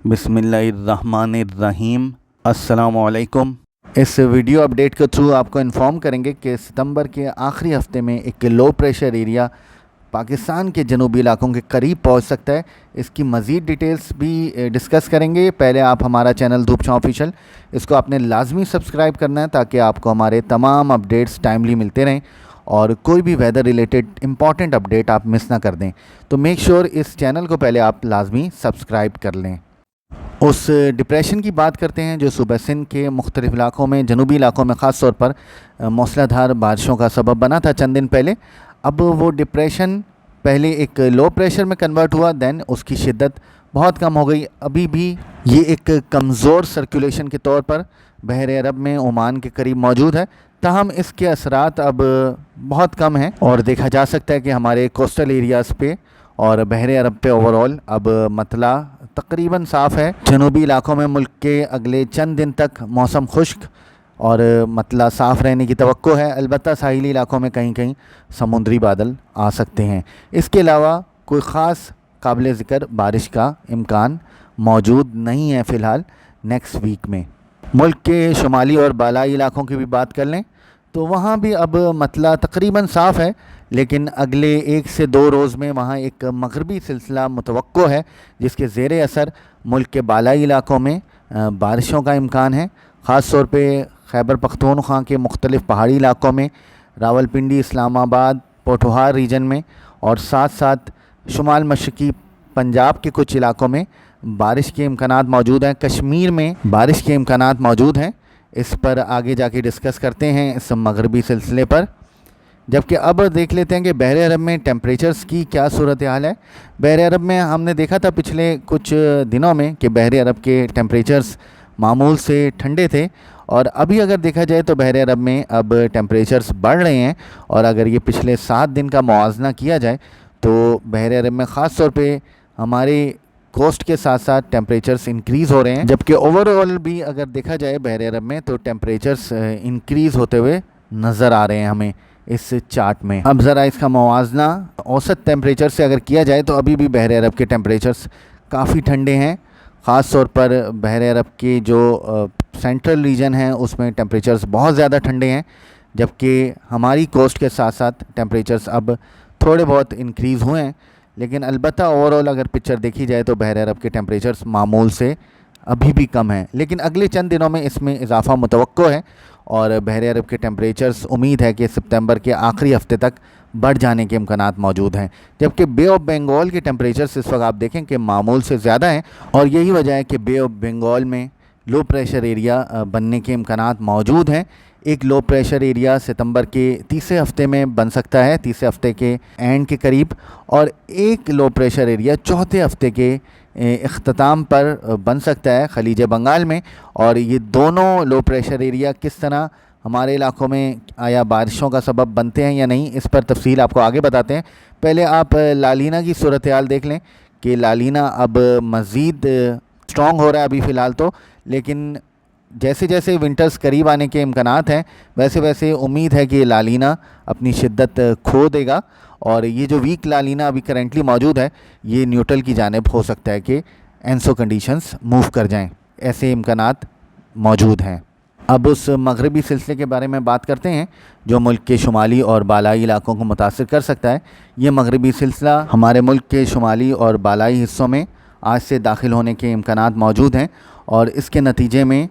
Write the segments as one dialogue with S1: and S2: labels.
S1: बिस्मिल्लाहिर्रहमानिर्रहीम। अस्सलामु अलैकुम। इस वीडियो अपडेट के थ्रू आपको इन्फॉर्म करेंगे कि सितंबर के आखिरी हफ्ते में एक लो प्रेशर एरिया पाकिस्तान के जनूबी इलाकों के करीब पहुंच सकता है। इसकी मज़ीद डिटेल्स भी डिस्कस करेंगे। पहले आप हमारा चैनल धूप छाँव ऑफिशियल, इसको आपने लाजमी सब्सक्राइब करना है ताकि आपको हमारे तमाम अपडेट्स टाइमली मिलते रहें और कोई भी वेदर रिलेटेड इंपॉर्टेंट अपडेट आप मिस ना कर दें। तो मेक श्योर इस चैनल को पहले आप लाजमी सब्सक्राइब कर लें। उस डिप्रेशन की बात करते हैं जो सूबा सिंध के मुख्तलिफ़ इलाकों में, जनूबी इलाकों में ख़ास तौर पर मूसलाधार बारिशों का सबब बना था चंद दिन पहले। अब वो डिप्रेशन पहले एक लो प्रेशर में कन्वर्ट हुआ, देन उसकी शिद्दत बहुत कम हो गई। अभी भी ये एक कमज़ोर सर्कुलेशन के तौर पर बहर अरब में ओमान के करीब मौजूद है, ताहम इसके असरात अब बहुत कम हैं और देखा जा सकता है कि हमारे कोस्टल एरियाज़ पे और बहर अरब पे ओवरऑल अब मतला तकरीबन साफ़ है। जनूबी इलाकों में मुल्क के अगले चंद दिन तक मौसम खुश्क और मतला साफ़ रहने की तवक्को है। अलबत्ता साहिली इलाकों में कहीं कहीं समुद्री बादल आ सकते हैं। इसके अलावा कोई ख़ास काबिल ज़िक्र बारिश का इम्कान मौजूद नहीं है फ़िलहाल नेक्स्ट वीक में। मुल्क के शुमाली और बालाई इलाकों की भी बात कर लें तो वहाँ भी अब मतला तकरीबन साफ़ है, लेकिन अगले 1 से 2 रोज़ में वहाँ एक मगरबी सिलसिला मुतवक्को है जिसके ज़ेरे असर मुल्क के बालाई इलाकों में बारिशों का इम्कान है। ख़ास तौर पे खैबर पख्तूनख्वा के मुख्तलिफ़ पहाड़ी इलाकों में, रावलपिंडी, इस्लामाबाद, पोठोहार रीजन में और साथ साथ शुमाल मशरक़ी पंजाब के कुछ इलाकों में बारिश के इम्कानात मौजूद हैं। कश्मीर में बारिश के इम्कानात मौजूद हैं। इस पर आगे जाके डिस्कस करते हैं इस मगरबी सिलसिले पर। जबकि अब देख लेते हैं कि बहर अरब में टेम्परेचर्स की क्या सूरत हाल है। बहर अरब में हमने देखा था पिछले कुछ दिनों में कि बहर अरब के टेम्परेचर्स मामूल से ठंडे थे और अभी अगर देखा जाए तो बहर अरब में अब टेम्परेचर्स बढ़ रहे हैं। और अगर ये पिछले 7 दिन का मुआवजना किया जाए तो बहर अरब में ख़ास तौर पे हमारे कोस्ट के साथ साथ टेम्परेचर्स इंक्रीज़ हो रहे हैं। जबकि ओवरऑल भी अगर देखा जाए बहर अरब में तो टेम्परेचर्स इंक्रीज़ होते हुए नज़र आ रहे हैं हमें इस चार्ट में। अब ज़रा इसका मुवाजना औसत टेम्परेचर से अगर किया जाए तो अभी भी बहर अरब के टेम्परेचर्स काफ़ी ठंडे हैं। ख़ास तौर पर बहर अरब के जो सेंट्रल रीजन है उसमें टेम्परेचर्स बहुत ज़्यादा ठंडे हैं, जबकि हमारी कोस्ट के साथ साथ टेम्परेचर्स अब थोड़े बहुत इंक्रीज़ हुए हैं। लेकिन अलबत्ता ओवरऑल अगर पिक्चर देखी जाए तो बहर अरब के टेम्परेचर्स मामूल से अभी भी कम हैं, लेकिन अगले चंद दिनों में इसमें इजाफ़ा मुतवक्को है और बहर अरब के टेम्परेचर्स उम्मीद है कि सितंबर के आखिरी हफ्ते तक बढ़ जाने के इम्कानात मौजूद हैं। जबकि बे ऑफ बंगाल के टेम्परेचर्स इस वक्त आप देखें कि मामूल से ज़्यादा हैं और यही वजह है कि बे ऑफ बंगाल में लो प्रेशर एरिया बनने के इम्कानात मौजूद हैं। एक लो प्रेशर एरिया सितंबर के तीसरे हफ्ते में बन सकता है, तीसरे हफ्ते के एंड के करीब, और एक लो प्रेशर एरिया चौथे हफ्ते के इख्तिताम पर बन सकता है खलीज बंगाल में। और ये दोनों लो प्रेशर एरिया किस तरह हमारे इलाकों में आया बारिशों का सबब बनते हैं या नहीं, इस पर तफसील आपको आगे बताते हैं। पहले आप लालीना की सूरत हाल देख लें कि लालीना अब मज़ीद स्ट्रॉन्ग हो रहा है अभी फ़िलहाल तो, लेकिन जैसे जैसे विंटर्स करीब आने के इम्कानात हैं वैसे वैसे उम्मीद है कि लालीना अपनी शिद्दत खो देगा और ये जो वीक लालीना अभी करेंटली मौजूद है ये न्यूट्रल की जानिब हो सकता है कि एनसो कंडीशंस मूव कर जाएं, ऐसे इम्कानात मौजूद हैं। अब उस मगरबी सिलसिले के बारे में बात करते हैं जो मुल्क के शुमाली और बालाई इलाकों को मुतासर कर सकता है। ये मगरबी सिलसिला हमारे मुल्क के शुमाली और बालाई हिस्सों में आज से दाखिल होने के इम्कानात मौजूद हैं और इसके नतीजे में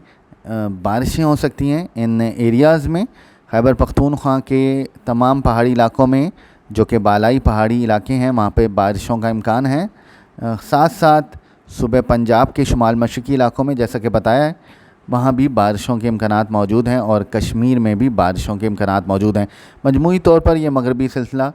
S1: बारिशें हो सकती हैं इन एरियाज़ में। खैबर पख्तूनख्वा के तमाम पहाड़ी इलाकों में जो कि बालाई पहाड़ी इलाके हैं वहाँ पे बारिशों का इम्कान है। साथ साथ सूबे पंजाब के शुमाल मशरक़ी इलाकों में जैसा कि बताया है वहाँ भी बारिशों के इम्कानात मौजूद हैं और कश्मीर में भी बारिशों के इम्कानात मौजूद हैं। मजमूई तौर पर यह मगरबी सिलसिला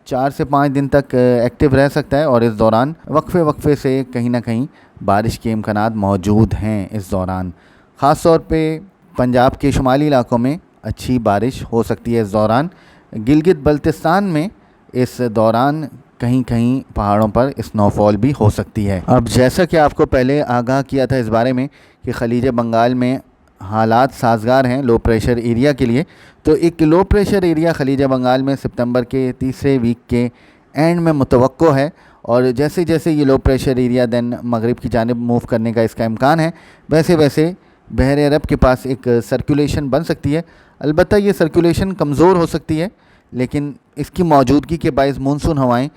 S1: 4 से 5 दिन तक एक्टिव रह सकता है और इस दौरान वक्फे से कहीं ना कहीं बारिश के इम्कानात मौजूद हैं। इस दौरान ख़ास तौर पे पंजाब के शुमाली इलाकों में अच्छी बारिश हो सकती है। इस दौरान गिलगित बल्तिस्तान में इस दौरान कहीं कहीं पहाड़ों पर स्नोफॉल भी हो सकती है। अब जैसा कि आपको पहले आगाह किया था इस बारे में कि खलीज बंगाल में हालात साजगार हैं लो प्रेशर एरिया के लिए, तो एक लो प्रेशर एरिया खलीज बंगाल में सितंबर के तीसरे वीक के एंड में मुतवक्को है اور جیسے جیسے یہ لو پریشر ایریا دین مغرب کی جانب موو کرنے کا اس کا امکان ہے، ویسے ویسے بحر عرب کے پاس ایک سرکولیشن بن سکتی ہے۔ البتہ یہ سرکولیشن کمزور ہو سکتی ہے، لیکن اس کی موجودگی کے باعث مونسون ہوائیں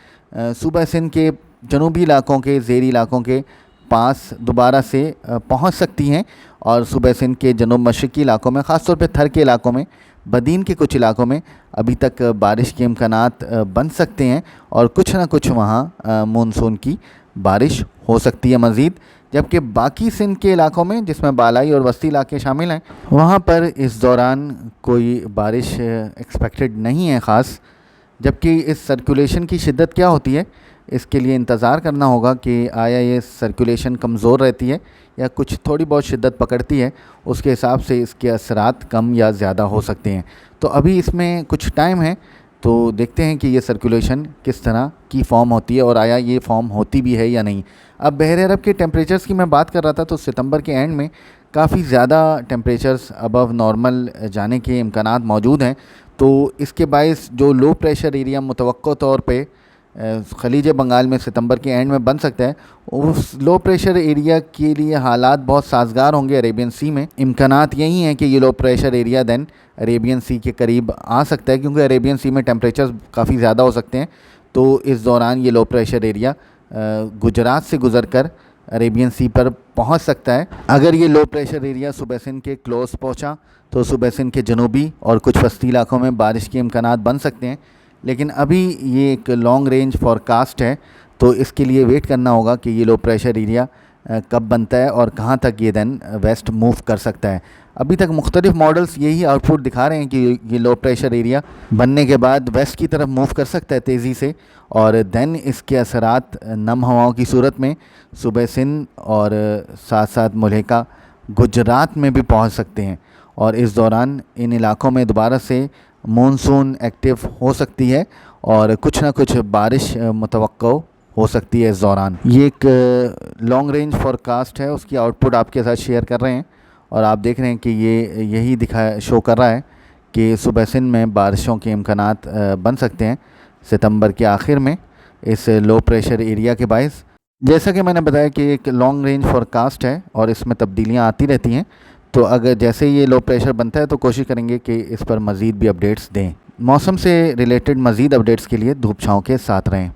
S1: صوبہ سندھ کے جنوبی علاقوں کے زیری علاقوں کے پاس دوبارہ سے پہنچ سکتی ہیں، اور صوبہ سندھ کے جنوب مشرقی علاقوں میں، خاص طور پہ تھر کے علاقوں میں، بدین کے کچھ علاقوں میں ابھی تک بارش کے امکانات بن سکتے ہیں، اور کچھ نہ کچھ وہاں مونسون کی بارش ہو سکتی ہے مزید، جبکہ باقی سندھ کے علاقوں میں جس میں بالائی اور وسطی علاقے شامل ہیں وہاں پر اس دوران کوئی بارش ایکسپیکٹڈ نہیں ہے خاص۔ جبکہ اس سرکولیشن کی شدت کیا ہوتی ہے، اس کے لیے انتظار کرنا ہوگا کہ آیا یہ سرکولیشن کمزور رہتی ہے یا کچھ تھوڑی بہت شدت پکڑتی ہے، اس کے حساب سے اس کے اثرات کم یا زیادہ ہو سکتے ہیں۔ تو ابھی اس میں کچھ ٹائم ہے، تو دیکھتے ہیں کہ یہ سرکولیشن کس طرح کی فارم ہوتی ہے اور آیا یہ فارم ہوتی بھی ہے یا نہیں۔ اب بحر عرب کے ٹیمپریچرز کی میں بات کر رہا تھا، تو ستمبر کے اینڈ میں کافی زیادہ ٹیمپریچرز ابو نارمل جانے کے امکانات موجود ہیں، تو اس کے باعث جو لو پریشر ایریا متوقع طور پہ خلیج بنگال میں ستمبر کے اینڈ میں بن سکتا ہے، اس لو پریشر ایریا کے لیے حالات بہت سازگار ہوں گے عریبین سی میں۔ امکانات یہی ہیں کہ یہ low pressure area then Arabian سی کے قریب آ سکتا ہے، کیونکہ عریبین سی میں ٹیمپریچرز کافی زیادہ ہو سکتے ہیں، تو اس دوران یہ لو پریشر ایریا گجرات سے گزر کر عریبین سی پر پہنچ سکتا ہے۔ اگر یہ لو پریشر ایریا صوبہ سندھ کے کلوز پہنچا تو صوبہ سندھ کے جنوبی اور کچھ وسطی علاقوں میں بارش کے امکانات بن سکتے ہیں، لیکن ابھی یہ ایک لانگ رینج فورکاسٹ ہے، تو اس کے لیے ویٹ کرنا ہوگا کہ یہ لو پریشر ایریا کب بنتا ہے اور کہاں تک یہ دین ویسٹ موو کر سکتا ہے۔ ابھی تک مختلف ماڈلز یہی آؤٹ پٹ دکھا رہے ہیں کہ یہ لو پریشر ایریا بننے کے بعد ویسٹ کی طرف موو کر سکتا ہے تیزی سے، اور دین اس کے اثرات نم ہواؤں کی صورت میں صوبہ سندھ اور ساتھ ساتھ ملحقہ گجرات میں بھی پہنچ سکتے ہیں، اور اس دوران ان علاقوں میں دوبارہ سے مونسون ایکٹیو ہو سکتی ہے اور کچھ نہ کچھ بارش متوقع ہو سکتی ہے اس دوران۔ یہ ایک لانگ رینج فورکاسٹ ہے، اس کی آؤٹ پٹ آپ کے ساتھ شیئر کر رہے ہیں، اور آپ دیکھ رہے ہیں کہ یہ یہی شو کر رہا ہے کہ صوبہ سندھ میں بارشوں کے امکانات بن سکتے ہیں ستمبر کے آخر میں اس لو پریشر ایریا کے باعث۔ جیسا کہ میں نے بتایا کہ ایک لانگ رینج فورکاسٹ ہے اور اس میں تبدیلیاں آتی رہتی ہیں، تو اگر جیسے یہ لو پریشر بنتا ہے تو کوشش کریں گے کہ اس پر مزید بھی اپڈیٹس دیں۔ موسم سے ریلیٹڈ مزید اپڈیٹس کے لیے دھوپ چھاؤں کے ساتھ رہیں۔